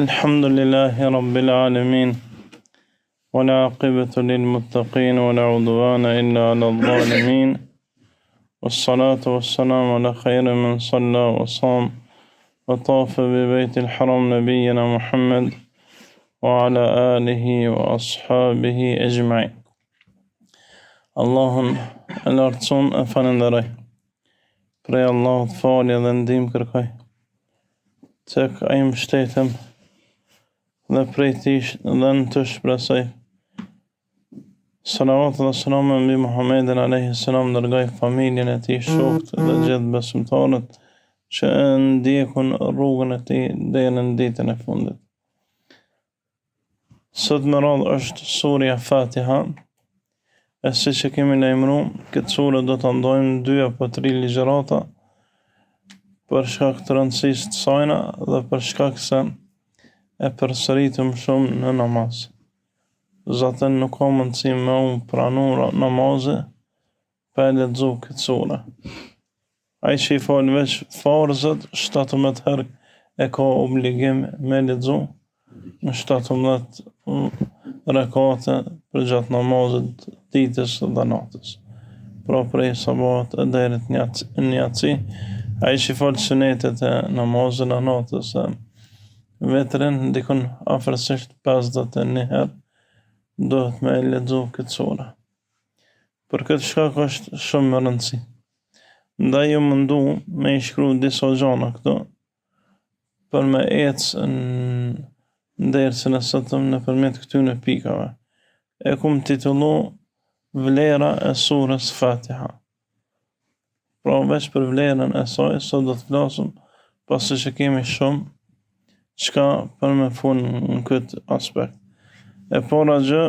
الحمد لله رب العالمين والعاقبة للمتقين ولا عدوان إلا على الظالمين والصلاة والسلام على خير من صلى وصام وطاف ببيت الحرم نبينا محمد وعلى آله وأصحابه أجمعين. Allahun e lartësuam e falenderoj. Prej Allahut falje dhe ndihmë kërkoj. Tek ai mbështetem dhe prej tij dhe në të shpresoj. Salavat dhe selam mbi Muhammedin alayhi salam, dërgoj familjen e tij, shokët dhe gjithë besimtarët që ndjekun rrugën e tij deri në ditën e fundit. Sot më radhë është surja Fatiha. E si që kemi lajmëru, këtë surë do të ndojmë 2 apo 3 ligjërata për shkak të rëndësisë të sajna dhe për shkak se e përsëritëm shumë në namaz. Zaten nuk ka mundësi me u pranu namazi pa e lexu këtë surë. Ai që i fal veç farzët 17 herë e ka obligim me lexu në 17 rekate për gjatë namazit ditës dhe natës. Pra prej sabat e deri në njatësi, ai që fal sunetet e namazit e natës vetrin ndikon afërsisht 51 herë duhet me lexu këtë surë. Për këtë shkak është shumë më rëndësi. Ndaj ju mundu me i shkru disa gjana këto për me ecë në dersën e sotëm nëpërmjet këtyre pikave. E kum titullu Vlera e surës Fatiha. Pra veç për vlerën e saj sot do të flasim, pasi që kemi shumë çka për me fund në këtë aspekt. E para gjë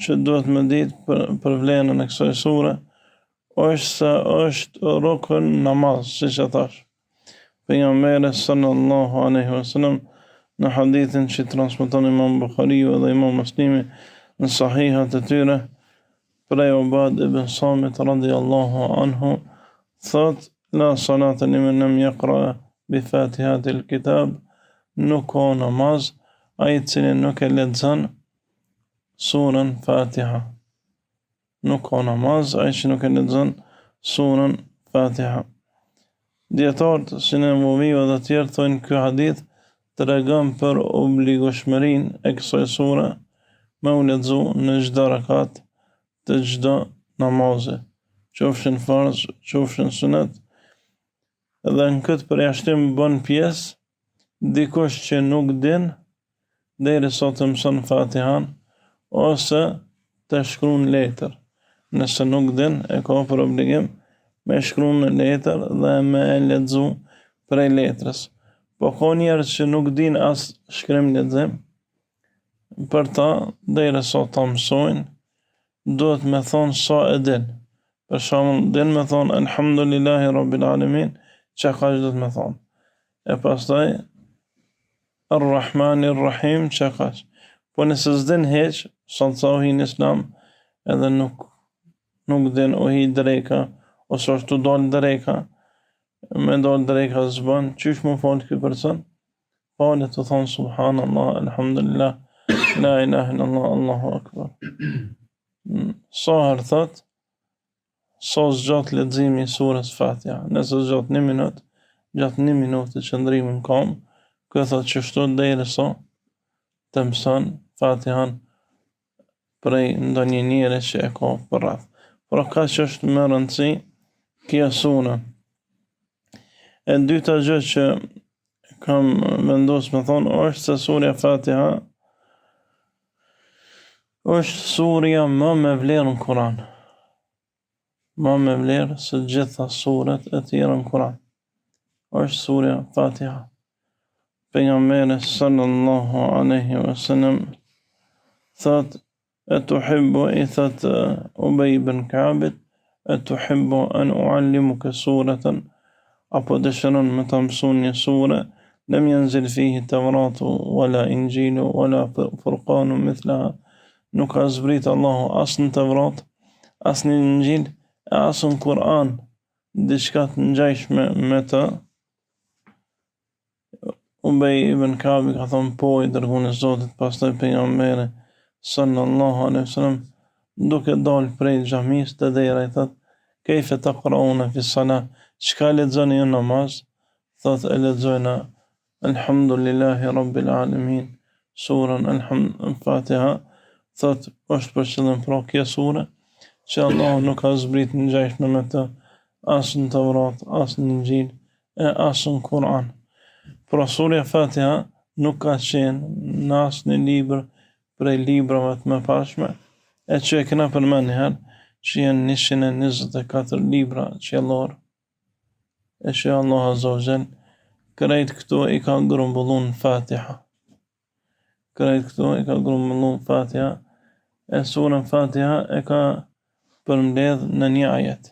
që duhet me ditë për vlerën e kësaj sure është se është rukun namaz, siç e thash. Pejgamberi sallallahu alaihi wasallam në hadithin që transmeton Imam Buhariu dhe Imam Muslimi në sahihat e tyre, prej Ubad ibn Samit radhiyallahu anhu thot: la salata liman lam yaqra bi fatihatil kitab, nuk ka namaz ai i cili nuk e lexon surën Fatiha. Nuk ka namaz ai që nuk e lexon surën Fatiha. Dietarët si Nevaviu dhe të tjerë thonë ky hadith tregon për obligueshmërinë e kësaj sure me u lexu në çdo rekat të çdo namazi, qofshin farz, qofshin sunet. Dhe në këtë përjashtim bën pjesë dikush që nuk din derisa të mëson Fatihan ose të shkruan letër. Nëse nuk din, e ka për obligim me shkruan në letër dhe me e lexu prej letrës. Po ka njerëz që nuk din as shkrim lexim, për ta derisa ta mësojnë duhet me thonë sa e din. Për shembull, din me thonë Elhamdulillahi Rabbil Alamin, çka ka duhet me thonë. E pastaj Ar-Rahmanir Rahim, çka ka. Po nëse s'din hiç, sa të thohi në Islam, edhe nuk din o hi drejka, ose është të dalë drejka, me dalë drejka zban, qysh më falë ky person? Falë të thonë Subhanallah, Elhamdulillah, La ilaha illallah, Allahu Akbar. Sa herë thot, sa zgjat leximi i surës Fatiha. Nëse zgjat 1 minutë, gjatë 1 minutë qëndrimi në kam, kjo thot që shto derisa të mëson Fatihan prej ndonjë njeri që e ka për rreth. Pra ka që është më rëndësi kjo sure. E dyta gjë që kam vendosur me thonë është se surja Fatiha është surja më me vlerë në Kur'an. Më me vlerë se gjitha suret e tjera në Kur'an. Është surja Fatiha. Pejgamberi sallallahu alaihi wasallam thot: e tuhibbu, i thot Ubej ibn Ka'bit, e tuhibbu an uallimuka suratan, apo dëshiron me ta mësu një sure, lem yanzil fihi Tavratu wala Injilu wala Furqanu mithlaha, nuk ka zbrit Allahu as në Tevrat, as në Injil, as në Kur'an, diçka të ngjashme me të, Ubej ibn Kabi ka thonë po i dërguar i Zotit, pastaj pejgamberi sallallahu alaihi wasallam duke dalë prej xhamisë te dera i thotë kejfe taqrauna fi salah, çka lexoni në namaz? Thotë e lexojna Alhamdulillahi Rabbil Alamin, surën Fatiha. Thotë është për qëllim pra kjo sure që Allah nuk ka zbrit në ngjashme me të as në Taurat, as në Injil, e as në Kur'an. Pra surja Fatiha nuk ka qenë në asnjë libër prej librave të mëparshme, e që e kena përmend një herë që janë 124 libra qiellor, e që Allah Azza wa Jall krejt këto i ka grumbullun Fatiha. Krejt këto i ka grumbullun Fatiha, e surën Fatiha e ka përmbledh në një ajet.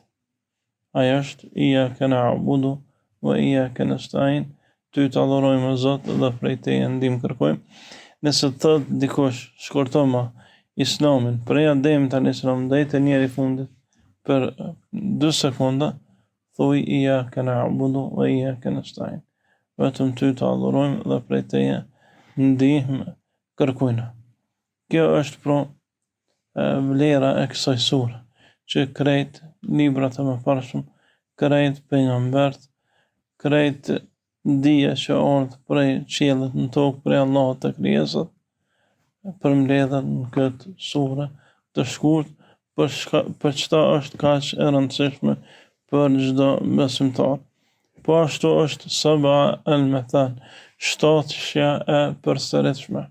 Ajo është Iyyaka na'budu wa iyyaka nasta'in, ty të adhurojmë Zot dhe prej teje ndihmë kërkojmë. Nëse thot dikush shkurto ma Islamin prej Ademit alayhis salam deri te njeri i fundit për 2 sekonda, thuaj Iyyaka na'budu wa iyyaka nasta'in. Vetëm ty të adhurojmë dhe prej teje ndihmë kërkojmë. Kjo është pra vlera e kësaj sure, që krejt librat e mëparshëm, krejt pejgambert, krejt dija që ardh prej qiellit në tokë prej Allahut të krijesat, përmbledhen në këtë sure të shkurtë, për çka është kaq e rëndësishme për çdo besimtar. Po ashtu është Sab'a al-Mathal, 7 e përsëritshme.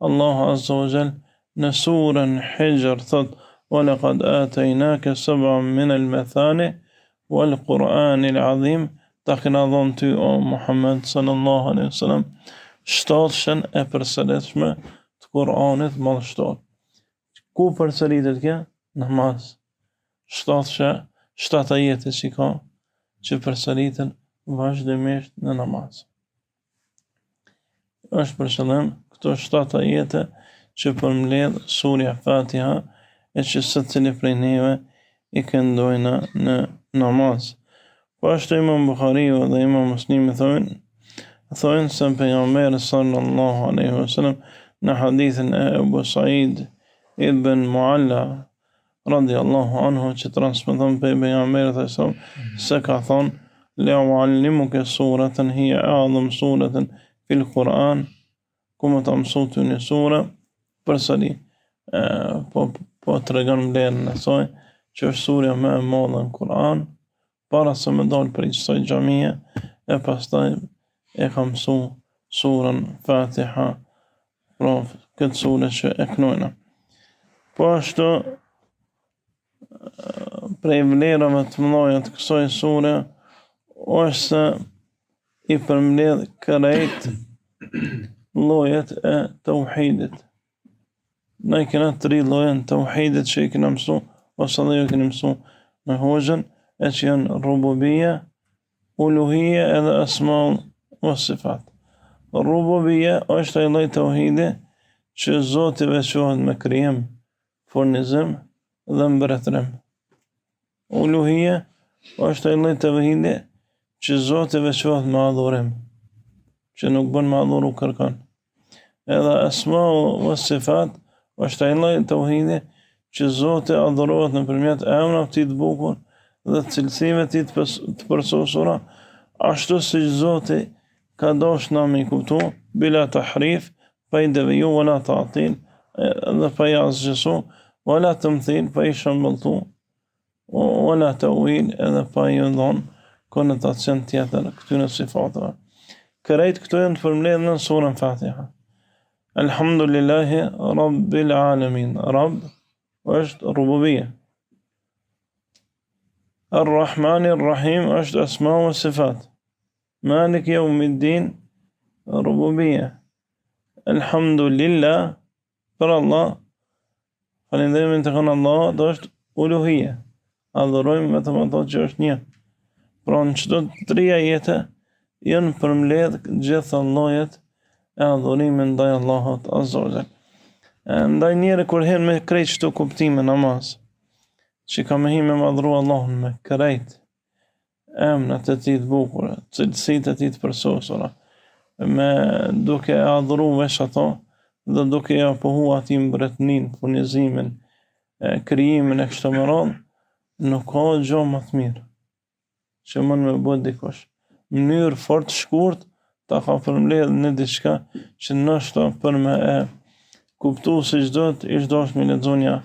Allahu Azza wa Jall në surën Hijr thot: "Walaqad ataynaka sab'an min al-mathani wal Qur'an al-azim", ta kena dhënë ty o Muhammed sallallahu alaihi wasallam 7 e përsëritshme të Kur'anit madhështor. Ku përsëritet kjo? Namaz. 7 ajete që ka që përsëriten vazhdimisht në namaz. Është për qëllim këto 7 ajete që përmbledh surja Fatiha, e që secili prej neve i këndojnë në namaz. Po ashtu Imam Buhariu dhe Imam Muslimi thonë se pejgamberi sallallahu alaihi wasallam në hadithin e Abu Sa'id ibn Mu'alla radiyallahu anhu që transmeton pejgamberi se ka thonë: "La u'allimuka suratan hiya a'zam suratin fil Qur'an", ku më të mësoj ty një sure përsëri, po tregon vlerën e saj, që është surja më e madhe në Kur'an, para se me dalë për i qësaj gjamije, e pastaj e ka mësu surën Fatiha, pra këtë sure që e knojna. Po ashtu, prej vlerave të mëdha të kësaj sure, është se i përmbledh krejt llojet e tauhidit. Ne kena 3 lloje të tauhidit që i kena mësu, ose dhe ju kena mësu në hoxhën, e që janë rububia, uluhia edhe asma wa sifat. Rububia është ai lloj tauhidi që Zoti veçohet me krijim, furnizim dhe mbretërim. Uluhia është ai lloj tauhidi që Zoti veçohet me adhurim, që nuk bën me adhuru kërkon. Edhe asma wa sifat është ai lloj tauhidi që Zoti adhurohet nëpërmjet emrave të tij të bukur dhe cilësive të tij të përsosura, ashtu siç Zoti ka dashur na me kuptu, bila tahrif, pa i deviju, wala ta'til, dhe pa i asgjësu, wala tamthil, pa i shëmbëlltu, wala ta'wil, edhe pa i dhënë konotacion tjetër këtyre sifateve. Krejt këto janë të përmbledhur në surën Fatiha. Alhamdulillahi Rabbil Alamin. Rabb është rububia. Ar-Rahmani Ar-Rahim është asma wa sifat. Malik Yawmiddin rububia. Alhamdulillah për Allah. Falënderimin të kanë Allah, do është uluhia. Adhurojmë vetëm ato që është një. Pra në çdo 3 ajete janë përmbledh gjitha llojet e adhurimit ndaj Allahut Azza wa Jall. Ndaj njeri kur hen me krejt çdo kuptime namaz, që ka me hi me madhru Allahun me krejt emrat e tij të bukura, cilësitë e tij të përsosura, me duke adhuru veç ato dhe duke ja pohu ati mbretnin, furnizimin, krijimin e kështu me radhë, nuk ka gjë më të mirë që mund me bëj dikush. Mënyrë fort shkurt ta ka përmbledh në diçka që ndoshta për me e kuptu si ç'dohet, ish dosh me lexonja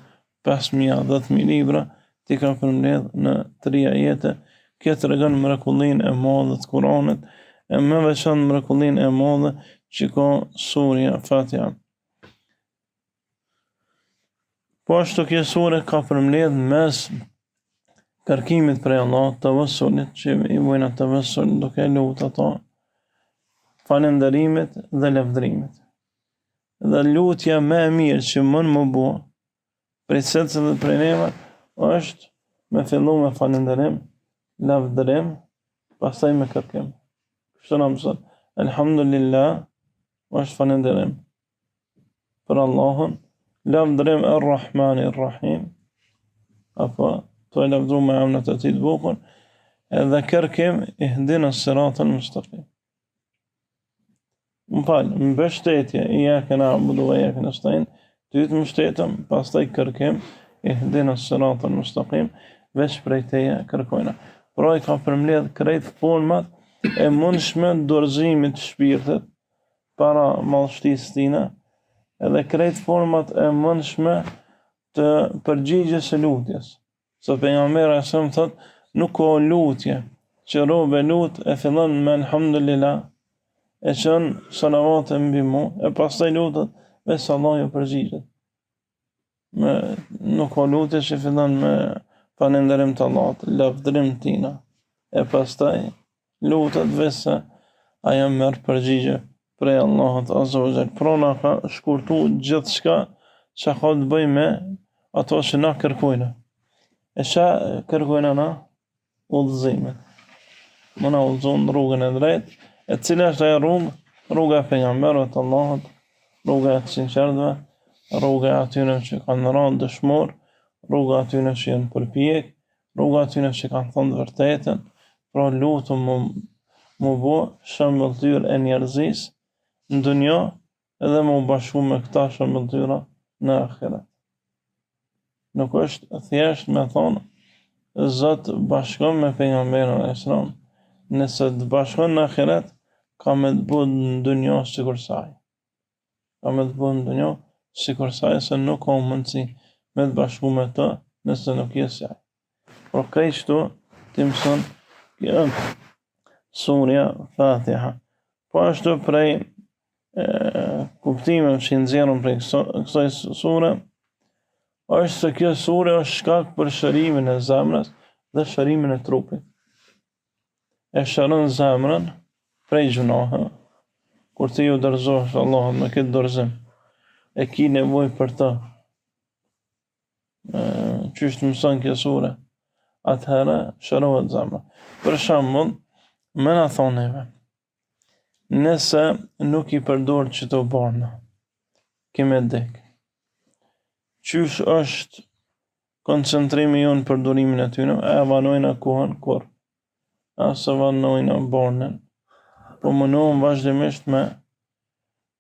5.000-10.000 libra, ti ka përmbledh në 3 ajete. Kjo tregon mrekullinë e madhe të Kuranit, e më veçantë mrekullinë e madhe që ka surja Fatiha. Po ashtu kjo sure ka përmbledh mes kërkimit prej Allahut, tavassulit, që i bojnë tavassul duke lutur ato, falënderimit dhe lavdërimit. Dhe lutja më e mirë që mund më bo prej secillit prej neve është me fillu me falënderim, lavdërim, pastaj me kërkim. Kështu na mëson. Elhamdulillah është falënderim për Allahun, lavdërim ar-Rahmani ar-Rahim, apo të e lavdru me emrat e tij të bukur, edhe kërkim ihdina as-siratal mustaqim. Mbështetje, iyyaka na'budu wa iyyaka nasta'in, ty të mbështetëm, pastaj kërkim ihdina as-siratal mustaqim, veç prej teje kërkojna. Pra i ka përmbledh krejt format e mundshme dorëzimit të shpirtit para madhështisë tina, edhe krejt format e mundshme të përgjigjes së lutjes. Se pejgamberi sa më thot, nuk ka lutje që robi lut e fillon me elhamdulillah, e qën salavat e mbi mu, e pastaj lutet veç Allah ju përgjigjet. Nuk ka lutje që fillon me falënderim të Allahut, lavdërim tina, e pastaj lutet veç se ajo merr përgjigje prej Allahut azza wa jall. Pra na ka shkurtu gjithçka që ka të bëj me ato që na kërkojnë. E çka kërkojnë na? Udhëzimin. Mëna udhëzon rrugën e drejtë, e cila është ajo rrugë? Rruga e pejgamberit të Allahut, rruga e të sinqertëve, rruga e atyre që kanë rënë dëshmor, rruga e atyre që janë përpjek, rruga e atyre që kanë thënë të vërtetën. Pra lutem mu bo shëmbëltyr e njerëzisë në dunjë edhe mu bashku me këta shëmbëltyra në ahiret. Nuk është thjesht me thonë Zot bashkon me pejgamberin e Islam, nëse të bashkon në ahiret, ka me të bëjë në dunjë sikur saj. Ka me të bëjë në dunjë sikur saj, se nuk ka mundësi me të bashku me të nëse nuk je saj. Por kështu ti mëson kjo surja Fatiha. Po ashtu prej kuptimeve që nxjerrën prej kësaj sure, është se kjo sure është shkak për shërimin e zemrës dhe shërimin e trupit. E shëron zemrën prej gjunahe. Kur ti ju dorëzohesh Allahut me këtë dorëzim, e ki nevojë për të, qysh të mëson kjo sure, atëherë shërohet zemra. Për shembull, më na thonë neve, nëse nuk i përdor çto borna, kemë dek. Qysh është koncentrimi jonë për durimin e tyre, e vanojnë kohën kur, ase vanojnë bornën, po mënohen vazhdimisht me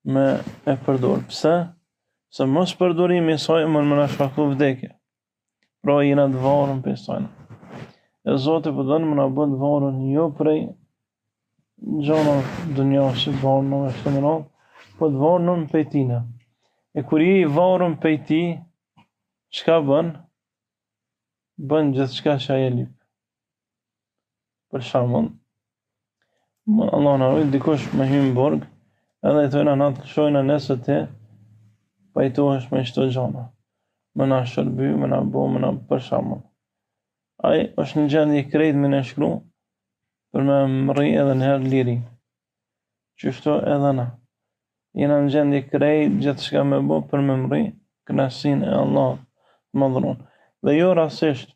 e përdor. Pse? Se mos përdorimi i saj mund më na shkaktu vdekje. Pra jena të varur për saj. E Zoti po don më na bën të varur jo prej gjona dunjase varur ashtu më radh, po të varur prej tina. E kur je i varur prej ti, çka bën? Bën gjithçka që ai e lip. Për shembull, Allah na rujt dikush me hym burg, edhe i thonë na të shojnë nëse ti pajtohesh me çdo gjona. Më na shërby, më na bo, më na për shembull. Ai është në gjendje krejt me në shkru për me mri edhe njëherë liri. Qështu edhe na. Jena në gjendje krejt gjithçka me bo për me mri kënaqësinë e Allahut madhron. Dhe jo rastisht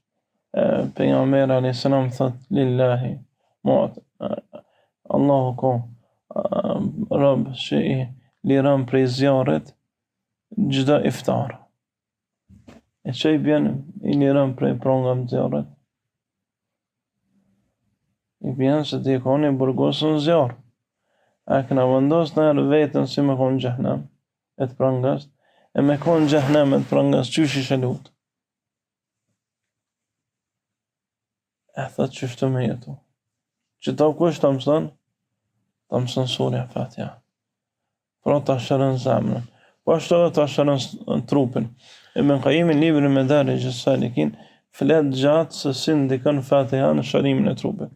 pejgamberi alayhis salam thot lillahi mu'at Allahu ka rob që i liron prej zjarrit çdo iftar. E që i bjen i liron prej prongave të zjarrit? I bjen se ti ka një burgosën zjarr. A këna vendos në herë vetën si me konë gjahnem e të prangës, e me konë gjahnem e të prangës qysh ishe lutë? E thëtë qysh të me jetu. Që ta kush të mësën? Ta mësën surja Fatiha. Pra ta shërën zemrën. Po ashtu edhe ta shërën trupin. Ibn Qayyim në librin Madarij as-Salikin flet gjatë se si ndikon Fatiha në shërimin e trupit.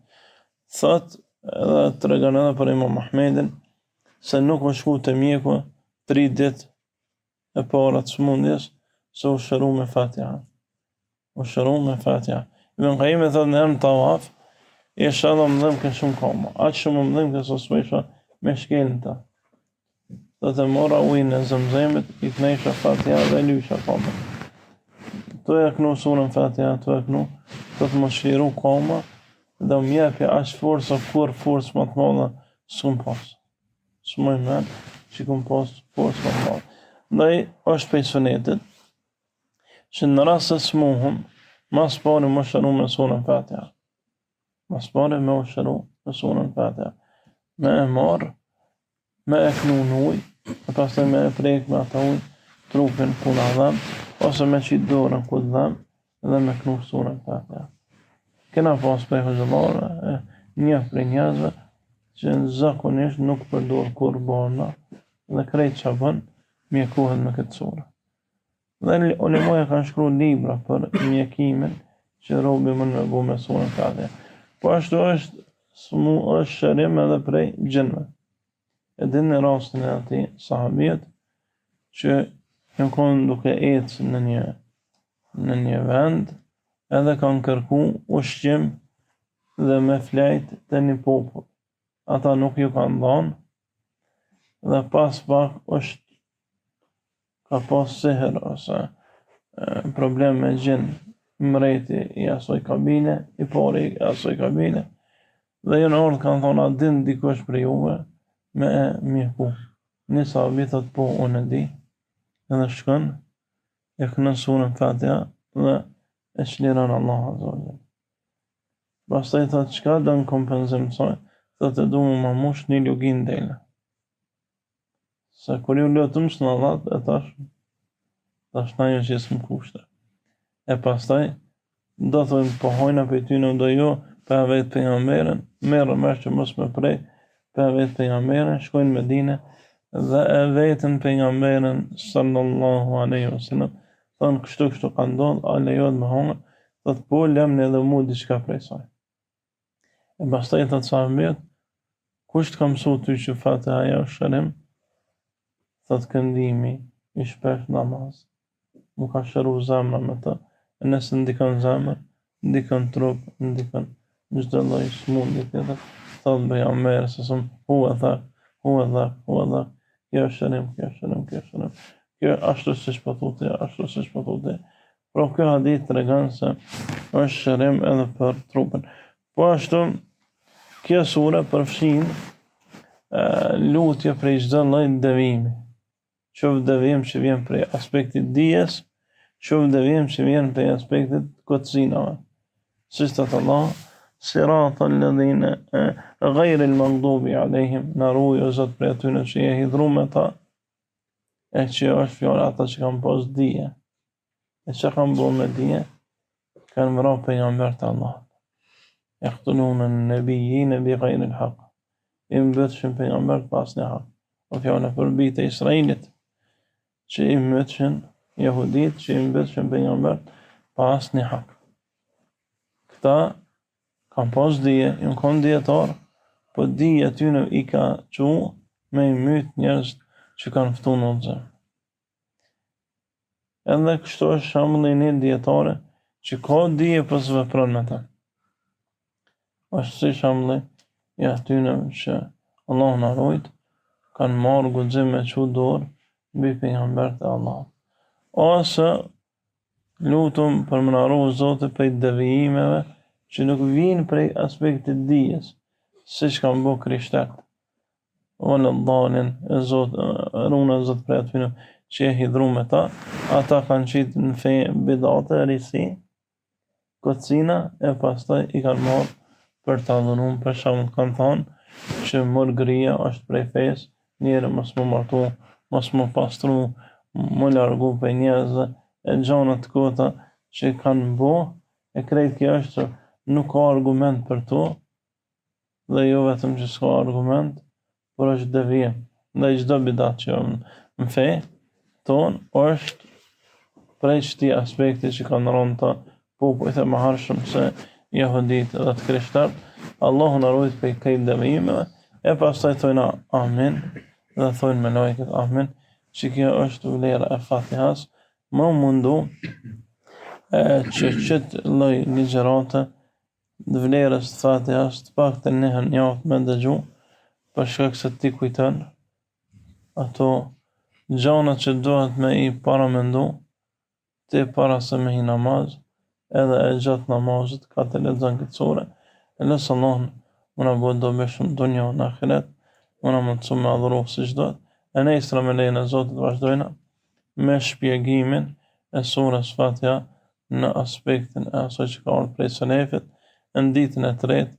Thot edhe tregon edhe për Imam Ahmedin se nuk u shku te mjeku 3 ditë e para të smundjes se u shëru me Fatiha. U shëru me Fatiha. Ibn Qayyim thot në herën tawaf isha edhe mëdhëm ke shumë koma. Aqë shumë mëdhëm ke sosmesha me shkelën ta. Dhe të mora ujnë e Zemzemit, i knejsha Fatiha dhe lysha koma. Të e kënu surën Fatiha, të e kënu, të të më shliru koma, dhe më jepi aqë forës o kur forës më të madhe s'kum pas. S'moj men që kum pas forës më të madhe. Dhe është pej sunetit, që në rrasë se s'muhëm, mas pari më shëru me surën Fatiha. Mas pari me u shëru me surën Fatiha. Me e marë, me e kënu në ujë, e pas të me e prejkë me ata ujë, trupin ku në dhem, ose me qitë dorën ku të dhem, dhe me kënu surën Fatiha. Kena pas për hëzëllare, një për njëzve, që në zakonisht nuk përdor kur borna, dhe krejt që bën, mjekuhet me këtë surë. Dhe ulemoja kanë shkru libra për mjekimin, që robi më në bu me surën Fatiha. Po ashtu është shërim edhe prej gjinve. E din në rastin e ati sahabijët që në konë duke ecë në një vend edhe kanë kërku ushqim dhe me flejt të një popull. Ata nuk ju kanë dhanë dhe pas pak ka pas siher ose problem me gjin mreti i asoj kabine, i pari i asoj kabine dhe jënë orë kanë thonë a din dikush për juve me e mjeku. Një sahabi thot po unë e di, edhe shkën, e kënë surën Fatiha dhe e shliran Allah Azza wa Jalla. Pastaj thot çka do në kompenzim saj, thot e du më mush një lugin dele. Se kur ju lutëm së në dhat, e tash na jo që jesë më kushte. E pastaj, do thujmë pohojna për ty në do jo, për vetë për nga merën, merën mërë që mos me prej, për vetë për nga merën, shkojnë me dine, dhe e vetën për nga merën, sallallahu aleyhi wa sallam, thonë kështu ka ndodhë, a lejot me hongë, thotë po lemnë edhe mu diçka prej saj. E pastaj thotë sahabët, kush të ka mësu ty që Fatiha ja është shërim, thotë këndimi, i shpesh namaz, mu ka shëru zemra me të, e nëse ndikon zemër, ndikon trup, ndikon në çdo lloj smundje tjetër, thotë pejgamberi se sum huwa dhak, kjo është shërim. Kjo ashtu siç po thotë. Por kjo hadith tregon se është shërim edhe për trupin. Po ashtu kjo sura përfshin lutje prej çdo lloj devijimi. Qoftë devijim që vjen prej aspektit dijes, qoftë devijim që vjen prej aspektit kocësinave. Siç thotë Allah, sirata alladhina ghayri al-maghdubi alayhim, na ruaj o Zot prej atyre që je hidhur me ta, e që është fjala ata që kanë pas dije. E që kanë bërë me dije, kanë vrarë pejgamber të Allah. Yaqtuluna an-nabiyyin bighayri al-haqq. I mbëtshin pejgamber pas një hak. O fjala për bijtë e Israilit, që i mbëtshin jehudit, që i mbëtshin pejgamber pas një hak. Këta kanë pas dije, ju kanë dietar, po dija tyne i ka çu me i myt njerëz që kanë ftu në udhëzim. Edhe kështu është shembulli i një dietare që ka dije po s'vepron me ta. Është si shembulli i atyre që Allah na ruajt, kanë marrë guxim me çu dorë mbi pejgambert e Allah. Ose lutum për më na ruaj Zoti prej devijimeve që nuk vinë prej aspektit dijes, siç kanë bërë krishterët. O në dalin e Zot, runa Zot prej atyre që e hidhru me ta, ata kanë qitë në fejë bidate, risi, kocina, e pastaj i kanë marrë për ta dhunum, për shembull kanë thonë, që mërgëria është prej fesë, njeri mos më martu, mos më pastru, më largu për njerëzve e gjona të kota që kanë bo, e krejt kjo është nuk ka argument për to, dhe jo vetëm që s'ka argument, por është devijim. Ndaj çdo bidat që në fe ton është prej çti aspekti që kanë rënë të popujt e mëhershëm se jehudit dhe të krishterët, Allahu na ruaj prej këtij devijimeve, e pastaj thojna amin dhe thojnë me lajket amin, që kjo është vlera e Fatihas, më mundu që qëtë lloj ligjërate vlerës të Fatihas të paktën një herë në javë me dëgju, për shkak se ti kujton ato gjana që duhet me i paramendu ti para se me hi namaz, edhe e gjatë namazit ka të lexon këtë sure, e lësë Allahun më na bëjë dobishëm dunja në ahiret, më na mundësoj me adhuru si çdohet, e nesër me lejen e Zotit vazhdojna me shpjegimin e surës Fatiha në aspektin e asaj që ka ardhur prej selefit, në ditën e tretë,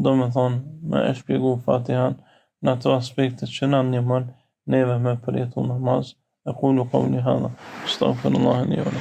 do me thonë me e shpjegu Fatihan në ato aspekte që na ndihmon neve me përjetu namaz. أقول قولي هذا أستغفر الله لي ولكم